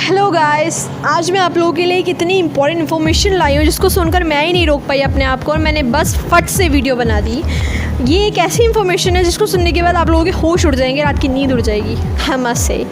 Hello guys, आज मैं आप लोगों के लिए एक इतनी इंपॉर्टेंट इन्फॉर्मेशन लाई हूँ जिसको सुनकर मैं ही नहीं रोक पाई अपने आप को और मैंने बस फट से वीडियो बना दी। ये एक ऐसी इन्फॉर्मेशन है जिसको सुनने के बाद आप लोगों के होश उड़ जाएंगे, रात की नींद उड़ जाएगी। I must say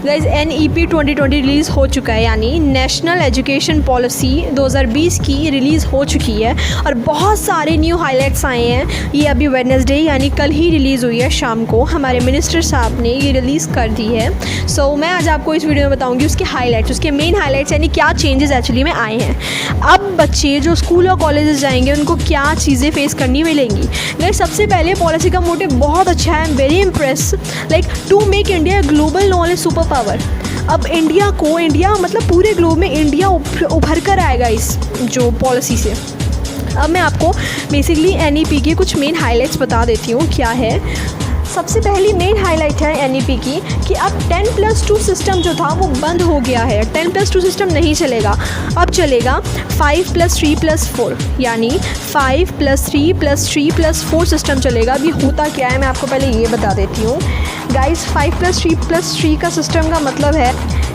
guys, NEP 2020 release हो चुका है, यानी नेशनल एजुकेशन पॉलिसी 2020 की रिलीज़ हो चुकी है और बहुत सारे न्यू हाईलाइट्स आए हैं। ये अभी वेडनेसडे यानी कल ही रिलीज़ हुई है, शाम को हमारे मिनिस्टर साहब ने ये रिलीज़ कर दी है। सो मैं आज आपको इस वीडियो में बताऊँगी उसके हाईलाइट्स, उसके मेन हाईलाइट्स यानी क्या चेंजेस एक्चुअली में आए हैं। अब बच्चे जो स्कूल और कॉलेजेस जाएंगे उनको क्या चीज़ें फेस करनी मिलेंगी। गाइस, सबसे पहले पॉलिसी का मोटिव बहुत अच्छा है, very impress, like to make India global knowledge super power. अब इंडिया मतलब पूरे ग्लोब में इंडिया उभर कर आएगा इस जो पॉलिसी से। अब मैं आपको बेसिकली NEP के कुछ मेन हाईलाइट्स बता देती हूँ क्या है। सबसे पहली मेन हाईलाइट है NEP की कि अब 10+2 सिस्टम जो था वो बंद हो गया है। 10+2 सिस्टम नहीं चलेगा, अब चलेगा 5+3+4, यानी 5+3+3+4 सिस्टम चलेगा। अभी होता क्या है मैं आपको पहले ये बता देती हूँ। गाइस, 5+3+3 का सिस्टम का मतलब है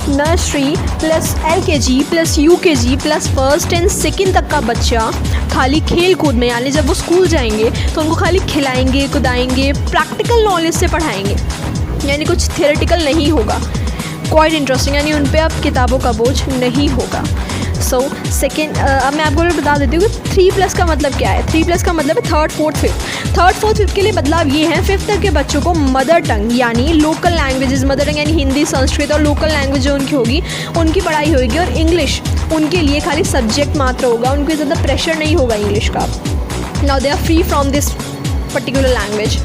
nursery plus LKG plus UKG plus first and second तक का बच्चा खाली खेल कूद में, यानी जब वो स्कूल जाएंगे तो उनको खाली खिलाएंगे, कुदाएंगे, प्रैक्टिकल नॉलेज से पढ़ाएंगे, यानी कुछ थियोरेटिकल नहीं होगा। क्वाइट इंटरेस्टिंग, यानी उन पे अब किताबों का बोझ नहीं होगा। सो सेकेंड, अब मैं आपको बता देती हूँ कि 3+ का मतलब क्या है। 3+ का मतलब है थर्ड, फोर्थ, फिफ्थ के लिए बदलाव ये है, 5th तक के बच्चों को मदर टंग यानी लोकल लैंग्वेजेस, मदर टंग यानी हिंदी, संस्कृत और लोकल लैंग्वेज जो उनकी होगी उनकी पढ़ाई होगी, और इंग्लिश उनके लिए खाली सब्जेक्ट मात्र होगा, उनको ज़्यादा प्रेशर नहीं होगा इंग्लिश का। Now they are free from this particular language.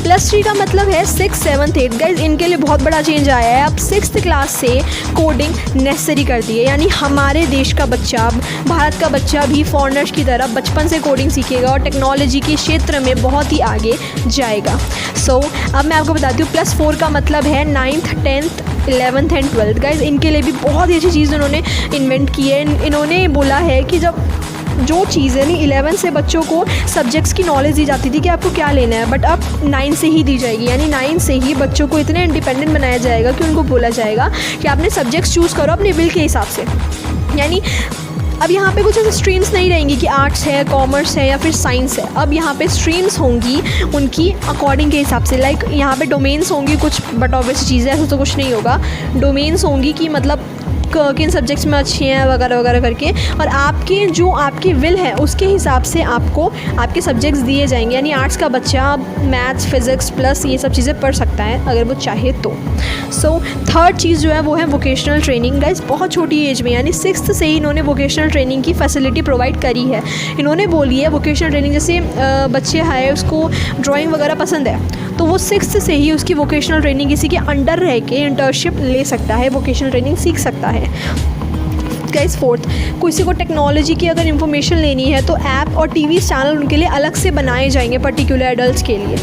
+3 का मतलब है 6th, 7th, 8th। गाइज, इनके लिए बहुत बड़ा चेंज आया है। अब 6th क्लास से कोडिंग नेसेसरी कर दी है, यानी हमारे देश का बच्चा, भारत का बच्चा भी फॉरेनर्स की तरह बचपन से कोडिंग सीखेगा और टेक्नोलॉजी के क्षेत्र में बहुत ही आगे जाएगा। सो अब मैं आपको बताती हूँ +4 का मतलब है 9th, 10th, 11th and 12th। Guys, इनके लिए भी बहुत ही अच्छी चीज़ उन्होंने इन्वेंट की है। इन्होंने बोला है कि जब जो चीज़ है 11 से बच्चों को सब्जेक्ट्स की नॉलेज दी जाती थी कि आपको क्या लेना है, बट अब 9 से ही दी जाएगी, यानी 9 से ही बच्चों को इतने इंडिपेंडेंट बनाया जाएगा कि उनको बोला जाएगा कि आपने सब्जेक्ट्स चूज़ करो अपने विल के हिसाब से। यानी अब यहाँ पे कुछ ऐसे स्ट्रीम्स नहीं रहेंगी कि आर्ट्स है, कॉमर्स है या फिर साइंस है। अब यहाँ पे स्ट्रीम्स होंगी उनकी अकॉर्डिंग के हिसाब से, लाइक यहाँ पे डोमेन्स होंगी कुछ, बट ऑब्वियस चीज़ें ऐसा तो कुछ नहीं होगा। डोमेन्स होंगी कि मतलब किन सब्जेक्ट्स में अच्छी हैं वगैरह वगैरह करके, और आपकी विल है उसके हिसाब से आपको आपके सब्जेक्ट्स दिए जाएंगे। यानी आर्ट्स का बच्चा मैथ्स, फिज़िक्स प्लस ये सब चीज़ें पढ़ सकता है अगर वो चाहे तो। सो थर्ड चीज़ जो है वो है वोकेशनल ट्रेनिंग। गाइस, बहुत छोटी एज में यानी 6th से ही इन्होंने वोकेशनल ट्रेनिंग की फैसिलिटी प्रोवाइड करी है। इन्होंने बोली है वोकेशनल ट्रेनिंग, जैसे बच्चे है उसको ड्राइंग वगैरह पसंद है तो वो 6th से ही उसकी वोकेशनल ट्रेनिंग किसी के अंडर रह के इंटर्नशिप ले सकता है, वोकेशनल ट्रेनिंग सीख सकता है। गाइस, 4th, किसी को टेक्नोलॉजी की अगर इन्फॉर्मेशन लेनी है तो ऐप और TV चैनल उनके लिए अलग से बनाए जाएंगे पर्टिकुलर एडल्ट्स के लिए।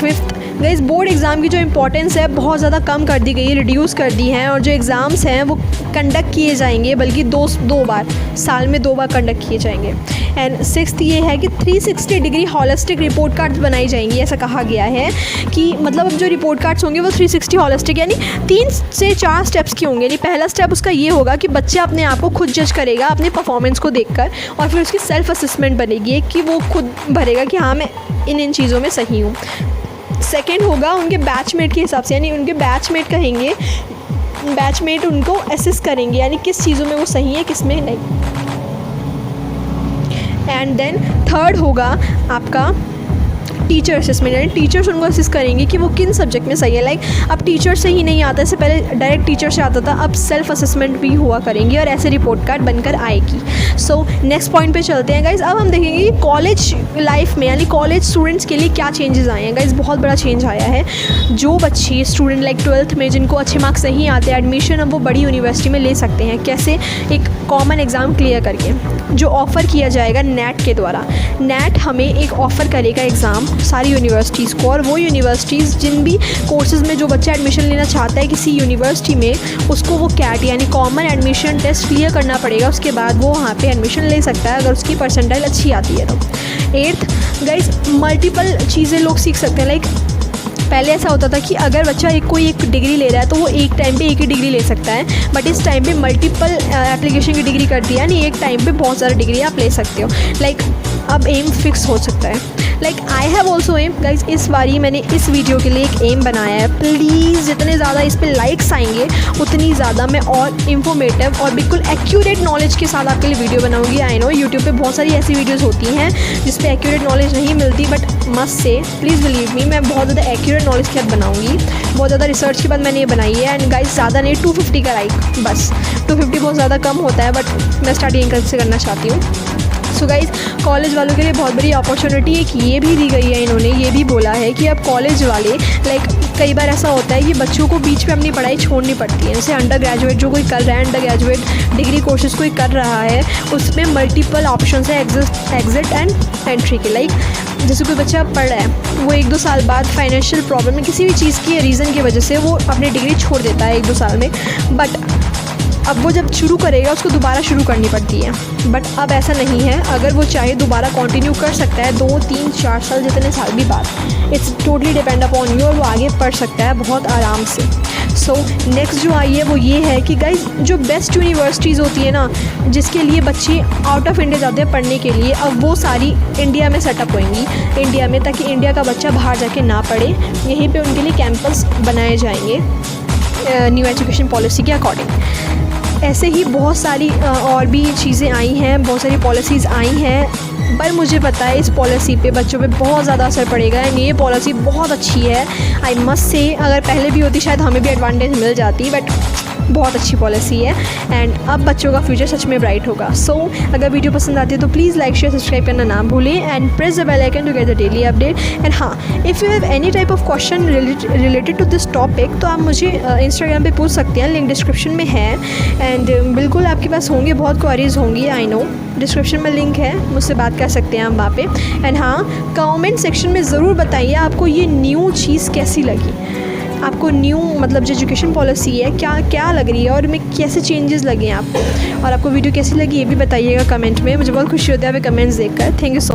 5th, गाइस, बोर्ड एग्ज़ाम की जो इंपॉर्टेंस है बहुत ज़्यादा कम कर दी गई है, रिड्यूस कर दी हैं, और जो एग्ज़ाम्स हैं वो कंडक्ट किए जाएंगे, बल्कि दो बार साल में 2 बार कंडक्ट किए जाएंगे। एंड 6th ये है कि 360 डिग्री हॉलिस्टिक रिपोर्ट कार्ड्स बनाई जाएंगी। ऐसा कहा गया है कि मतलब अब जो रिपोर्ट कार्ड्स होंगे वो 360 हॉलिस्टिक यानी 3 से 4 स्टेप्स के होंगे। यानी पहला स्टेप उसका ये होगा कि बच्चा अपने आप को खुद जज करेगा अपने परफॉर्मेंस को देखकर, और फिर उसकी सेल्फ असेसमेंट बनेगी कि वो खुद भरेगा कि हाँ मैं इन चीज़ों में सही हूँ। सेकेंड होगा उनके बैचमेट के हिसाब से, यानी उनके बैचमेट कहेंगे, बैचमेट उनको असेस करेंगे यानी किस चीज़ों में वो सही है किस में नहीं। एंड देन थर्ड होगा आपका टीचर असेसमेंट, यानी टीचर्स उनको असिस्ट करेंगे कि वो किन सब्जेक्ट में सही है। लाइक अब टीचर से ही नहीं आता, इससे पहले डायरेक्ट टीचर से आता था, अब सेल्फ असेसमेंट भी हुआ करेंगे और ऐसे रिपोर्ट कार्ड बनकर आएगी। सो नेक्स्ट पॉइंट पे चलते हैं गाइज। अब हम देखेंगे कि कॉलेज लाइफ में यानी कॉलेज स्टूडेंट्स के लिए क्या चेंजेस आए हैं। गाइज, बहुत बड़ा चेंज आया है। जो बच्चे स्टूडेंट लाइक 12th में जिनको अच्छे मार्क्स नहीं आते, एडमिशन अब वो बड़ी यूनिवर्सिटी में ले सकते हैं। कैसे? एक कॉमन एग्ज़ाम क्लियर करके, जो ऑफ़र किया जाएगा नेट के द्वारा। नेट हमें एक ऑफ़र करेगा एग्ज़ाम सारी यूनिवर्सिटीज़ को, और वो यूनिवर्सिटीज़ जिन भी कोर्सेज़ में जो बच्चा एडमिशन लेना चाहता है किसी यूनिवर्सिटी में, उसको वो कैट यानी कॉमन एडमिशन टेस्ट क्लियर करना पड़ेगा। उसके बाद वो वहाँ पे एडमिशन ले सकता है अगर उसकी परसेंटाइल अच्छी आती है तो। 8th, गाइज, मल्टीपल चीज़ें लोग सीख सकते हैं। लाइक पहले ऐसा होता था कि अगर बच्चा कोई एक डिग्री ले रहा है तो वो एक टाइम पे एक ही डिग्री ले सकता है, बट इस टाइम पे मल्टीपल एप्लीकेशन की डिग्री कर दिया, यानी एक टाइम पे बहुत सारी डिग्री आप ले सकते हो। लाइक अब एम फिक्स हो सकता है। Like I have also am guys, इस बारी मैंने इस वीडियो के लिए एक एम बनाया है। प्लीज़ जितने ज़्यादा इस पर लाइक्स आएंगे उतनी ज़्यादा मैं और इन्फॉर्मेटिव और बिल्कुल एक्यूरेट नॉलेज के साथ आपके लिए वीडियो बनाऊंगी। आई नो यूट्यूब पे बहुत सारी ऐसी वीडियोस होती हैं जिस पे एक्यूरेट नॉलेज नहीं मिलती, but must say please believe me, मैं बहुत ज़्यादा एक्यूरेट नॉलेज के साथ बनाऊंगी। बहुत ज़्यादा रिसर्च के बाद मैंने ये बनाई है। एंड गाइज ज़्यादा नहीं, 250 का लाइक बस। 250 बहुत ज़्यादा कम होता है, बट मैं स्टार्ट यहीं से करना चाहती हूँ। सो गाइज़, कॉलेज वालों के लिए बहुत बड़ी अपॉर्चुनिटी एक ये भी दी गई है। इन्होंने ये भी बोला है कि अब कॉलेज वाले लाइक कई बार ऐसा होता है कि बच्चों को बीच में अपनी पढ़ाई छोड़नी पड़ती है। जैसे अंडर ग्रेजुएट जो कोई कर रहा है, अंडर ग्रेजुएट डिग्री कोर्सेज कोई कर रहा है, उसमें मल्टीपल ऑप्शन है एग्जिट एंड एंट्री के। लाइक जैसे कोई बच्चा पढ़ रहा है, वो 1-2 साल बाद फाइनेंशियल प्रॉब्लम में किसी भी चीज़ की रीज़न की वजह से वो अपनी डिग्री छोड़ देता है 1-2 साल में, बट अब वो जब शुरू करेगा उसको दोबारा शुरू करनी पड़ती है। बट अब ऐसा नहीं है, अगर वो चाहे दोबारा कंटिन्यू कर सकता है 2, 3, 4 साल जितने साल भी बाद। It's totally depend upon you, और वो आगे पढ़ सकता है बहुत आराम से। सो नेक्स्ट जो आई है वो ये है कि गाइज जो बेस्ट यूनिवर्सिटीज़ होती है ना, जिसके लिए बच्चे आउट ऑफ इंडिया जाते हैं पढ़ने के लिए, अब वो सारी इंडिया में सेटअप होंगी इंडिया में, ताकि इंडिया का बच्चा बाहर जाके ना पढ़े। यहीं पे उनके लिए कैंपस बनाए जाएंगे न्यू एजुकेशन पॉलिसी के अकॉर्डिंग। ऐसे ही बहुत सारी और भी चीज़ें आई हैं, बहुत सारी पॉलिसीज़ आई हैं, पर मुझे पता है इस पॉलिसी पे बच्चों पे बहुत ज़्यादा असर पड़ेगा। एंड ये पॉलिसी बहुत अच्छी है, आई मस्ट से। अगर पहले भी होती शायद हमें भी एडवांटेज मिल जाती, बट बहुत अच्छी पॉलिसी है। एंड अब बच्चों का फ्यूचर सच में ब्राइट होगा। सो अगर वीडियो पसंद आती है तो प्लीज़ लाइक शेयर सब्सक्राइब करना ना भूलें, and press the bell icon to get the daily update. And हाँ, if you have any type of question related to this topic तो आप मुझे इंस्टाग्राम पे पूछ सकते हैं, लिंक डिस्क्रिप्शन में है। एंड बिल्कुल आपके पास होंगे, बहुत क्वेरीज होंगी, आई नो। डिस्क्रिप्शन में लिंक है, मुझसे बात कर सकते हैं आप वहाँ पे। एंड हाँ, कमेंट सेक्शन में ज़रूर बताइए आपको ये न्यू चीज़ कैसी लगी, आपको न्यू मतलब जो एजुकेशन पॉलिसी है क्या लग रही है, और में कैसे चेंजेस लगे हैं आपको, और आपको वीडियो कैसी लगी ये भी बताइएगा कमेंट में। मुझे बहुत खुशी होती है आप कमेंट्स देखकर। Thank you so